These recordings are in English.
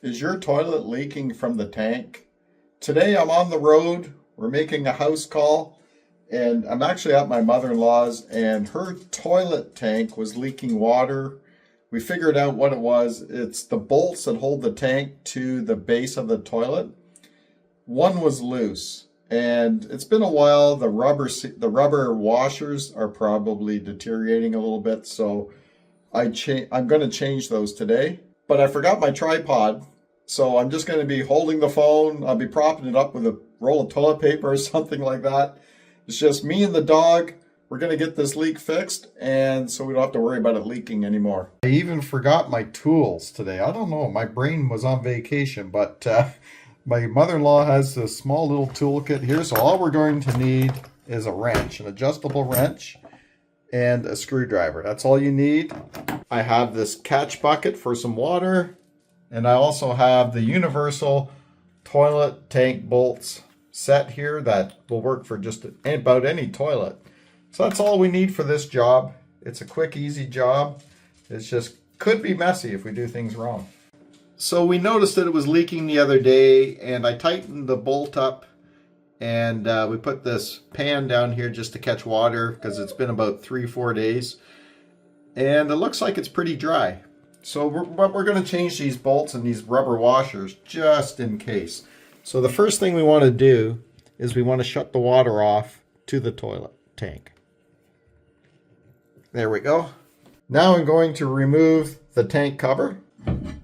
Is your toilet leaking from the tank? Today I'm on the road. We're making a house call, and I'm actually at my mother-in-law's, and her toilet tank was leaking water. We figured out what it was. It's the bolts that hold the tank to the base of the toilet. One was loose, and it's been a while. The rubber washers are probably deteriorating a little bit, so I'm going to change those today. But I forgot my tripod, so I'm just going to be holding the phone. I'll be propping it up with a roll of toilet paper or something like that. It's just me and the dog. We're going to get this leak fixed, and so we don't have to worry about it leaking anymore. I even forgot my tools today. I don't know. My brain was on vacation, but my mother-in-law has this small little toolkit here. So all we're going to need is a wrench, an adjustable wrench, and a screwdriver. That's all you need. I have this catch bucket for some water, and I also have the universal toilet tank bolts set here that will work for just about any toilet. So that's all we need for this job. It's a quick, easy job. It's just could be messy if we do things wrong. So we noticed that it was leaking the other day, and I tightened the bolt up, and we put this pan down here just to catch water because it's been about 3-4 days. And it looks like it's pretty dry. So we're going to change these bolts and these rubber washers just in case. So the first thing we want to do is we want to shut the water off to the toilet tank. There we go. Now I'm going to remove the tank cover. And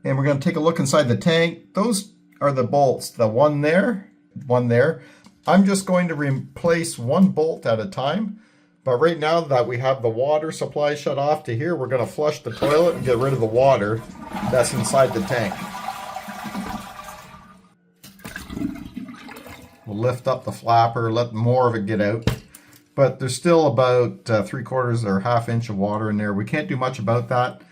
we're going to take a look inside the tank. Those are the bolts. The one there, one there. I'm just going to replace one bolt at a time. But right now that we have the water supply shut off to here, we're going to flush the toilet and get rid of the water that's inside the tank. We'll lift up the flapper, let more of it get out. But there's still about 3/4 or 1/2 inch of water in there. We can't do much about that.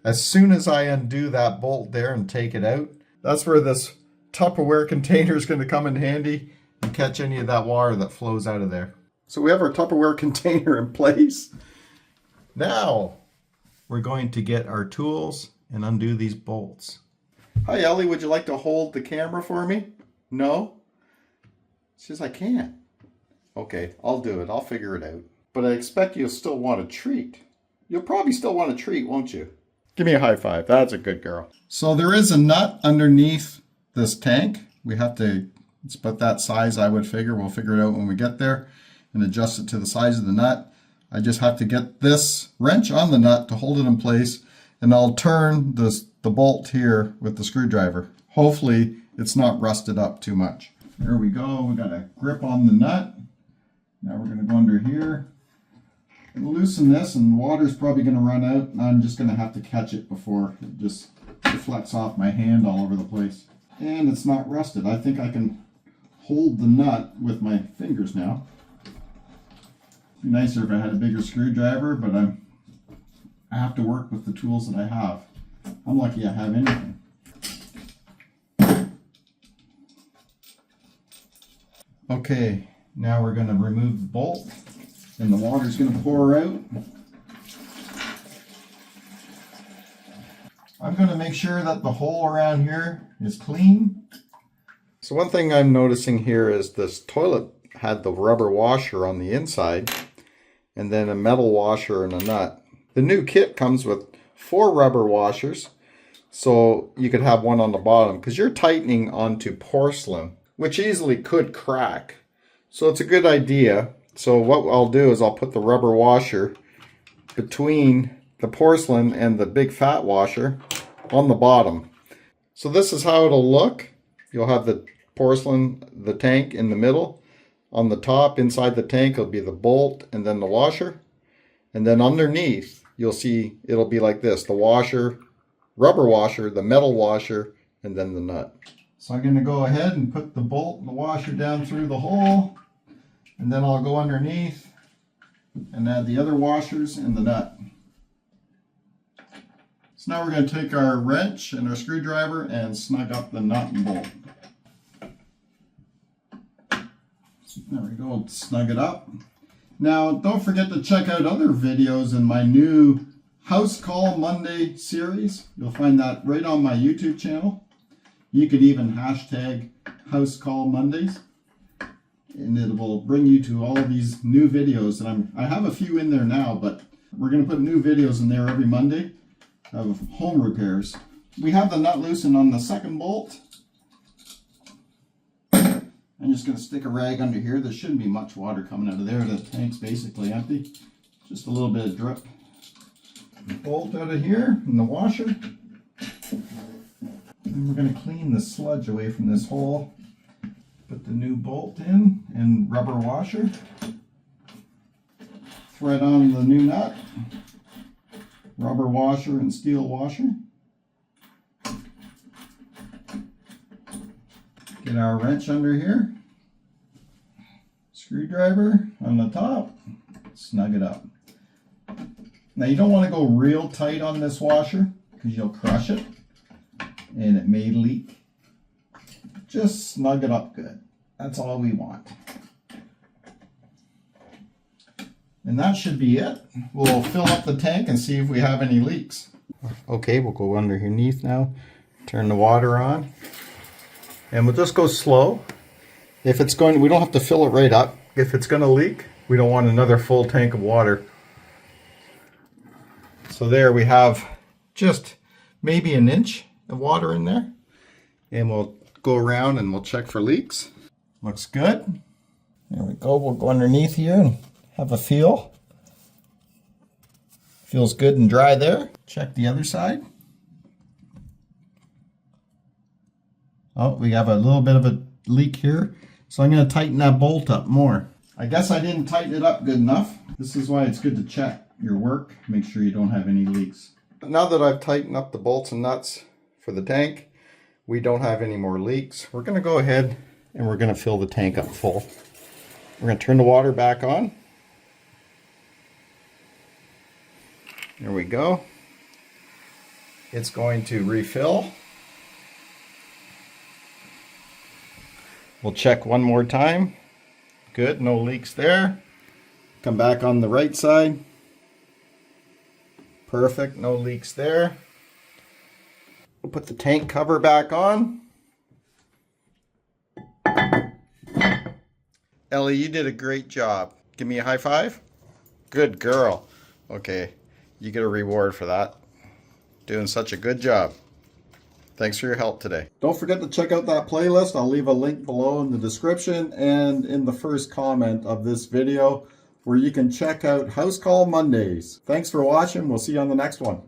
As soon as I undo that bolt there and take it out, that's where this Tupperware container is going to come in handy and catch any of that water that flows out of there. So we have our Tupperware container in place. Now we're going to get our tools and undo these bolts. Hi Ellie, would you like to hold the camera for me? No? She says I can't. Okay, I'll do it. I'll figure it out. But I expect you'll still want a treat. You'll probably still want a treat, won't you? Give me a high five. That's a good girl. So there is a nut underneath this tank. We have to, it's about that size I would figure. We'll figure it out when we get there and adjust it to the size of the nut. I just have to get this wrench on the nut to hold it in place, and I'll turn the bolt here with the screwdriver. Hopefully it's not rusted up too much. There we go. We got a grip on the nut. Now we're going to go under here and loosen this, and water's probably going to run out, and I'm just going to have to catch it before it just deflects off my hand all over the place. And it's not rusted. I think I can hold the nut with my fingers now. It'd be nicer if I had a bigger screwdriver, but I have to work with the tools that I have. I'm lucky I have anything. Okay, now we're going to remove the bolt, and the water's going to pour out. I'm going to make sure that the hole around here is clean. So one thing I'm noticing here is this toilet had the rubber washer on the inside and then a metal washer and a nut. The new kit comes with 4 rubber washers, so you could have one on the bottom because you're tightening onto porcelain, which easily could crack. So it's a good idea. So what I'll do is I'll put the rubber washer between the porcelain and the big fat washer on the bottom. So this is how it'll look. You'll have the porcelain, the tank in the middle. On the top, inside the tank, will be the bolt and then the washer. And then underneath, you'll see it'll be like this. The washer, rubber washer, the metal washer, and then the nut. So I'm going to go ahead and put the bolt and the washer down through the hole. And then I'll go underneath and add the other washers and the nut. So now we're going to take our wrench and our screwdriver and snug up the nut and bolt. There we go, snug it up. Now don't forget to check out other videos in my new House Call Monday series. You'll find that right on my YouTube channel. You could even hashtag House Call Mondays, and it will bring you to all of these new videos. And I have a few in there now, but we're going to put new videos in there every Monday of home repairs. We have the nut loosened on the second bolt. I'm just going to stick a rag under here. There shouldn't be much water coming out of there. The tank's basically empty. Just a little bit of drip. Bolt out of here in the washer. And we're going to clean the sludge away from this hole. Put the new bolt in and rubber washer. Thread on the new nut. Rubber washer and steel washer. Get our wrench under here. Screwdriver on the top. Snug it up. Now you don't want to go real tight on this washer because you'll crush it and it may leak. Just snug it up good. That's all we want. And that should be it. We'll fill up the tank and see if we have any leaks. Okay, we'll go underneath now. Turn the water on. And we'll just go slow. If it's going, we don't have to fill it right up. If it's going to leak, we don't want another full tank of water. So there we have just maybe an inch of water in there. And we'll go around and we'll check for leaks. Looks good. There we go. We'll go underneath here and have a feel. Feels good and dry there. Check the other side. Oh, we have a little bit of a leak here. So I'm going to tighten that bolt up more. I guess I didn't tighten it up good enough. This is why it's good to check your work. Make sure you don't have any leaks. Now that I've tightened up the bolts and nuts for the tank, we don't have any more leaks. We're going to go ahead and we're going to fill the tank up full. We're going to turn the water back on. There we go. It's going to refill. We'll check one more time. Good, no leaks there. Come back on the right side. Perfect, no leaks there. We'll put the tank cover back on. Ellie, you did a great job. Give me a high five. Good girl. Okay, you get a reward for that. Doing such a good job. Thanks for your help today. Don't forget to check out that playlist. I'll leave a link below in the description and in the first comment of this video where you can check out House Call Mondays. Thanks for watching. We'll see you on the next one.